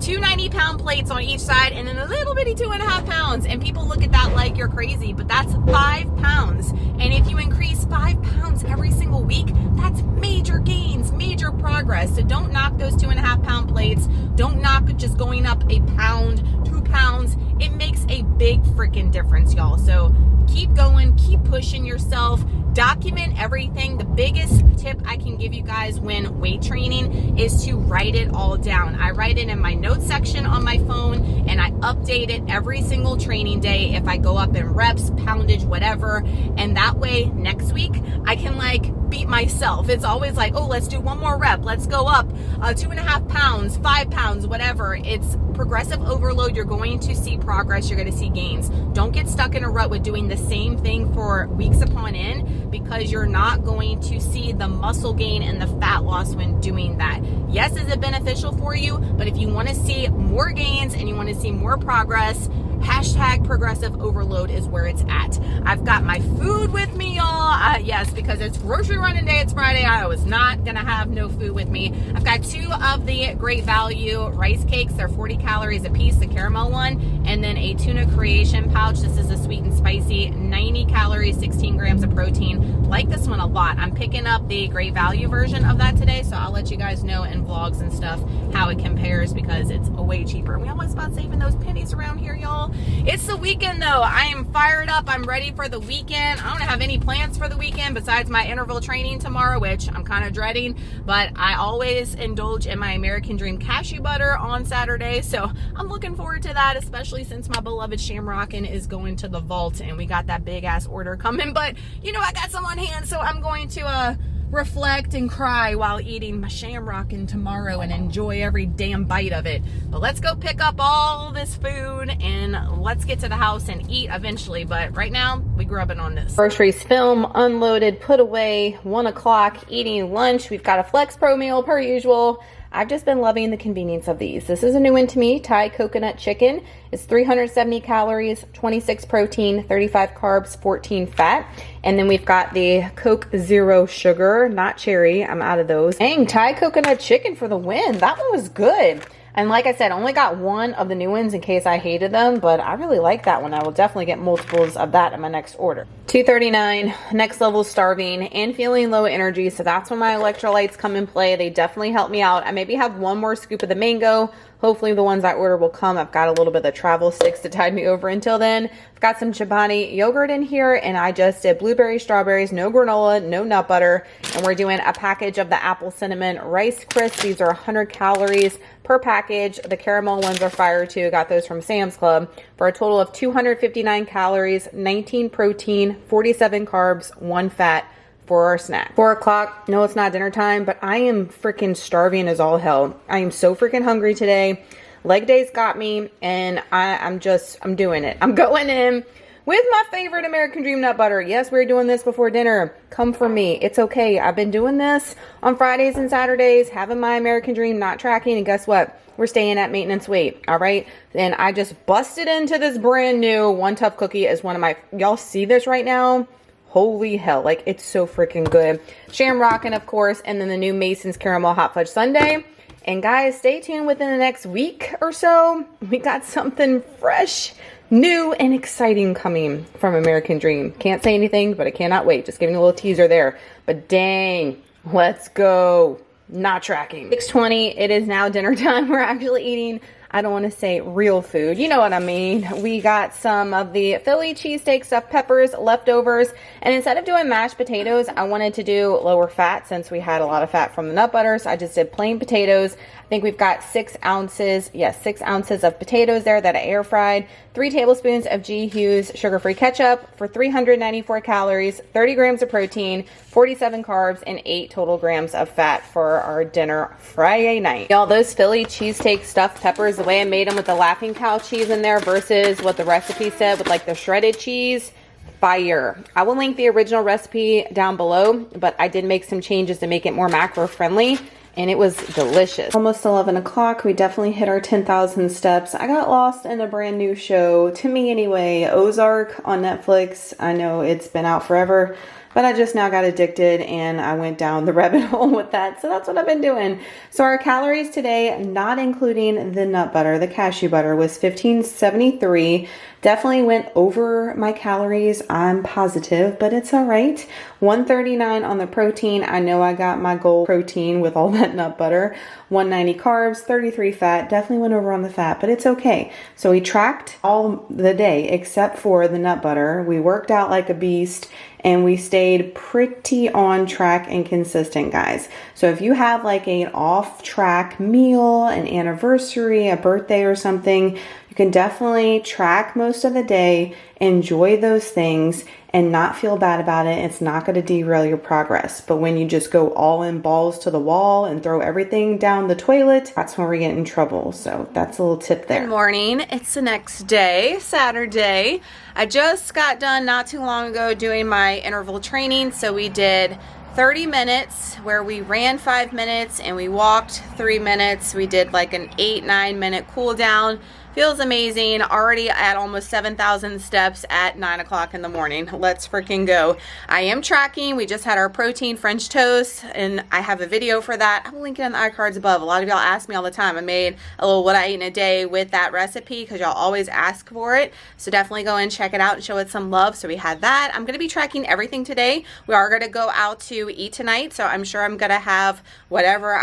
90 pound plates on each side, and then a little bitty 2.5 pounds, and people look at that like you're crazy, but that's 5 pounds. And if you increase 5 pounds every single week, that's major gains, major progress. So don't knock those 2.5 pound plates. Don't knock just going up a pound, 2 pounds. It makes a big freaking difference, y'all. So keep going, keep pushing yourself, document everything. The biggest tip I can give you guys when weight training is to write it all down. I write it in my notes section on my phone, and I update it every single training day if I go up in reps, poundage, whatever. And that way next week I can like beat myself. It's always like, oh, let's do 1 more rep, let's go up 2.5 pounds, 5 pounds, whatever. It's progressive overload. You're going to see progress, you're going to see gains. Don't get stuck in a rut with doing the same thing for weeks upon end, because you're not going to see the muscle gain and the fat loss when doing that. Yes, is it beneficial for you? But if you want to see more gains and you want to see more progress, hashtag progressive overload is where it's at. I've got my food with me, y'all. Yes, because it's grocery running day. It's Friday. I was not gonna have no food with me. I've got 2 of the Great Value rice cakes. They're 40 calories a piece, the caramel one, and then a tuna creation pouch. This is a sweet and spicy, 90 calories, 16 grams of protein. Like this one a lot. I'm picking up the Great Value version of that today, so I'll let you guys know in vlogs and stuff how it compares, because it's way cheaper. We always about saving those pennies around here, y'all. It's the weekend though. I am fired up. I'm ready for the weekend. I don't have any plans for the weekend besides my interval training tomorrow, which I'm kind of dreading, but I always indulge in my American Dream cashew butter on Saturday, so I'm looking forward to that, especially since my beloved Shamrockin' is going to the vault and we got that big ass order coming. But you know, I got some on hand, so I'm going to reflect and cry while eating my Shamrockin' tomorrow and enjoy every damn bite of it. But let's go pick up all this food and let's get to the house and eat eventually. But right now, we grubbing on this. Groceries film, unloaded, put away, 1 o'clock, eating lunch. We've got a Flex Pro meal per usual. I've just been loving the convenience of these. This is a new one to me, Thai coconut chicken. It's 370 calories, 26 protein, 35 carbs, 14 fat. And then we've got the Coke Zero Sugar, not cherry. I'm out of those. Dang, Thai coconut chicken for the win. That one was good. And like I said, I only got 1 of the new ones in case I hated them, but I really like that one. I will definitely get multiples of that in my next order. 2:39, next level starving and feeling low energy, so that's when my electrolytes come in play. They definitely help me out. I maybe have 1 more scoop of the mango. Hopefully the ones I order will come. I've got a little bit of the travel sticks to tide me over until then. I've got some Chobani yogurt in here, and I just did blueberry strawberries, no granola, no nut butter, and we're doing a package of the apple cinnamon rice crisps. These are 100 calories per package. The caramel ones are fire too. Got those from Sam's Club for a total of 259 calories, 19 protein, 47 carbs, 1 fat for our snack. 4 o'clock. No, it's not dinner time, but I am freaking starving as all hell. I am so freaking hungry today. Leg days got me, and I'm doing it. I'm going in with my favorite American Dream nut butter. Yes, we're doing this before dinner. Come for me. It's okay. I've been doing this on Fridays and Saturdays, having my American Dream, not tracking, and guess what? We're staying at maintenance weight, all right? And I just busted into this brand new One Tough Cookie as one of my, y'all see this right now? Holy hell, like it's so freaking good. Shamrockin', of course, and then the new Mason's Caramel Hot Fudge Sundae. And guys, stay tuned within the next week or so. We got something fresh, new, and exciting coming from American Dream. Can't say anything, but I cannot wait. Just giving you a little teaser there. But dang, let's go. not tracking. 6:20, it is now dinner time. We're actually eating, I don't want to say real food, you know what I mean. We got some of the Philly cheesesteak stuffed peppers leftovers, and instead of doing mashed potatoes, I wanted to do lower fat since we had a lot of fat from the nut butter, so I just did plain potatoes. I think we've got 6 ounces, yes, 6 ounces of potatoes there that I air fried, 3 tablespoons of G. Hughes sugar-free ketchup for 394 calories, 30 grams of protein, 47 carbs, and 8 total grams of fat for our dinner Friday night. Y'all, those Philly cheesesteak stuffed peppers, the way I made them with the Laughing Cow cheese in there versus what the recipe said with like the shredded cheese, fire. I will link the original recipe down below, but I did make some changes to make it more macro friendly, and it was delicious. Almost 11 o'clock. We definitely hit our 10,000 steps. I got lost in a brand new show, to me anyway, Ozark on Netflix. I know it's been out forever, but I just now got addicted and I went down the rabbit hole with that. So that's what I've been doing. So our calories today, not including the nut butter, the cashew butter, was 1573. Definitely went over my calories, I'm positive, but it's all right. 139 on the protein. I know I got my goal protein with all that nut butter. 190 carbs, 33 fat. Definitely went over on the fat, but it's okay. So we tracked all the day except for the nut butter. We worked out like a beast and we stayed pretty on track and consistent, guys. So if you have like an off-track meal, an anniversary, a birthday or something, you can definitely track most of the day, enjoy those things, and not feel bad about it. It's not going to derail your progress. But when you just go all in balls to the wall and throw everything down the toilet, that's when we get in trouble. So that's a little tip there. Good morning. It's the next day, Saturday. I just got done not too long ago doing my interval training. So we did 30 minutes where we ran 5 minutes and we walked 3 minutes. We did like an 8-9 minute cool down. Feels amazing. Already at almost 7,000 steps at 9 o'clock in the morning. Let's freaking go. I am tracking. We just had our protein French toast and I have a video for that. I'll link it in the iCards above. A lot of y'all ask me all the time. I made a little what I eat in a day with that recipe because y'all always ask for it. So definitely go and check it out and show it some love. So we had that. I'm going to be tracking everything today. We are going to go out to eat tonight. So I'm sure I'm going to have whatever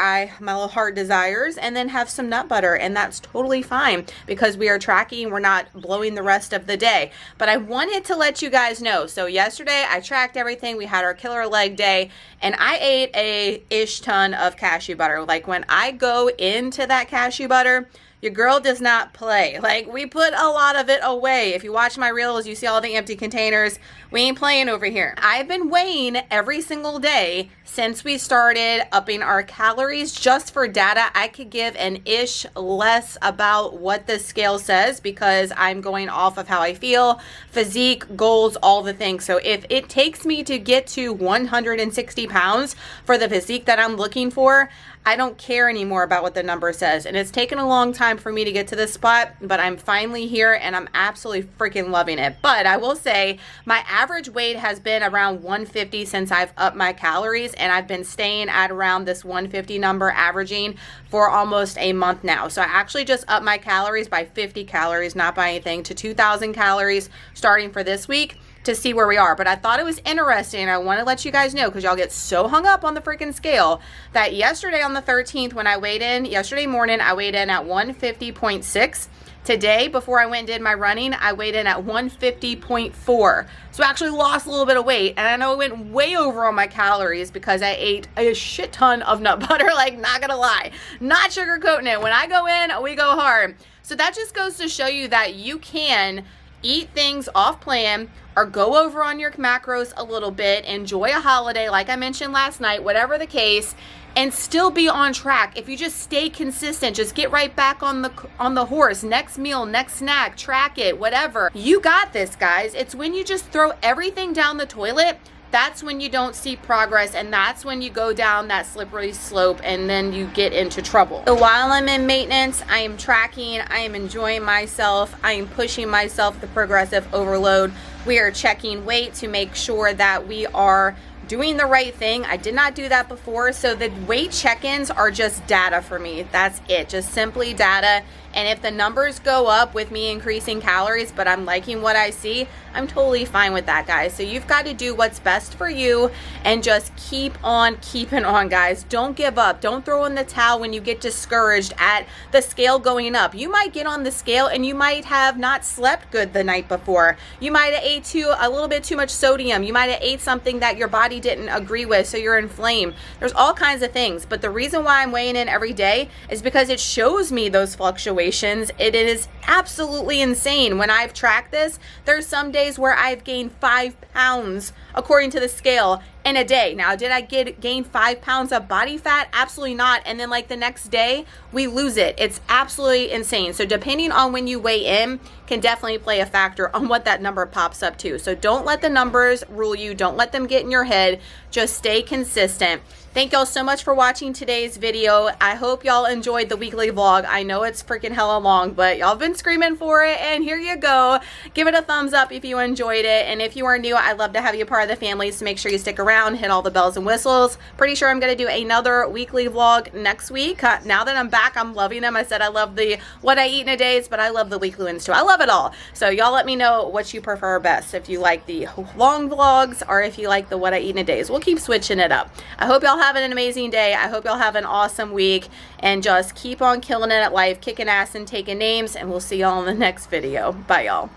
my little heart desires and then have some nut butter. And that's totally fine because we are tracking, we're not blowing the rest of the day. But I wanted to let you guys know. So yesterday I tracked everything. We had our killer leg day and I ate a-ish ton of cashew butter. Like when I go into that cashew butter, your girl does not play. Like we put a lot of it away. If you watch my reels, you see all the empty containers. We ain't playing over here. I've been weighing every single day since we started upping our calories. Just for data, I could give an ish less about what the scale says because I'm going off of how I feel, physique, goals, all the things. So if it takes me to get to 160 pounds for the physique that I'm looking for, I don't care anymore about what the number says. And it's taken a long time for me to get to this spot, but I'm finally here and I'm absolutely freaking loving it. But I will say my average weight has been around 150 since I've upped my calories, and I've been staying at around this 150 number averaging for almost a month now. So I actually just upped my calories by 50 calories, not by anything, to 2,000 calories starting for this week, to see where we are. But I thought it was interesting. I want to let you guys know because y'all get so hung up on the freaking scale that yesterday on the 13th when I weighed in, yesterday morning I weighed in at 150.6. Today, before I went and did my running, I weighed in at 150.4. So I actually lost a little bit of weight. And I know it went way over on my calories because I ate a shit ton of nut butter. Like, not gonna lie. Not sugarcoating it. When I go in, we go hard. So that just goes to show you that you can eat things off plan or go over on your macros a little bit, enjoy a holiday like I mentioned last night, whatever the case, and still be on track. If you just stay consistent, just get right back on the horse. Next meal, next snack, track it, whatever. You got this, guys. It's when you just throw everything down the toilet, that's when you don't see progress, and that's when you go down that slippery slope and then you get into trouble. So while I'm in maintenance, I am tracking, I am enjoying myself, I am pushing myself the progressive overload. We are checking weight to make sure that we are doing the right thing. I did not do that before, so the weight check-ins are just data for me. That's it, just simply data. And if the numbers go up with me increasing calories, but I'm liking what I see, I'm totally fine with that, guys. So you've got to do what's best for you and just keep on keeping on, guys. Don't give up. Don't throw in the towel when you get discouraged at the scale going up. You might get on the scale and you might have not slept good the night before. You might have ate a little bit too much sodium. You might have ate something that your body didn't agree with, so you're inflamed. There's all kinds of things, but the reason why I'm weighing in every day is because it shows me those fluctuations. It is absolutely insane. When I've tracked this, there's some days where I've gained 5 pounds according to the scale in a day. Now, did I gain 5 pounds of body fat? Absolutely not. And then like the next day, we lose it. It's absolutely insane. So depending on when you weigh in can definitely play a factor on what that number pops up to. So don't let the numbers rule you. Don't let them get in your head. Just stay consistent. Thank y'all so much for watching today's video. I hope y'all enjoyed the weekly vlog. I know it's freaking hella long, but y'all been screaming for it, and here you go. Give it a thumbs up if you enjoyed it, and if you are new, I'd love to have you part of the family, so make sure you stick around, hit all the bells and whistles. Pretty sure I'm gonna do another weekly vlog next week. Now that I'm back, I'm loving them. I said I love the what I eat in a days, but I love the weekly ones too. I love it all. So y'all let me know what you prefer best. If you like the long vlogs or if you like the what I eat in a days. We'll keep switching it up. I hope y'all having an amazing day. I hope y'all have an awesome week, and just keep on killing it at life, kicking ass and taking names, and we'll see y'all in the next video. Bye, y'all.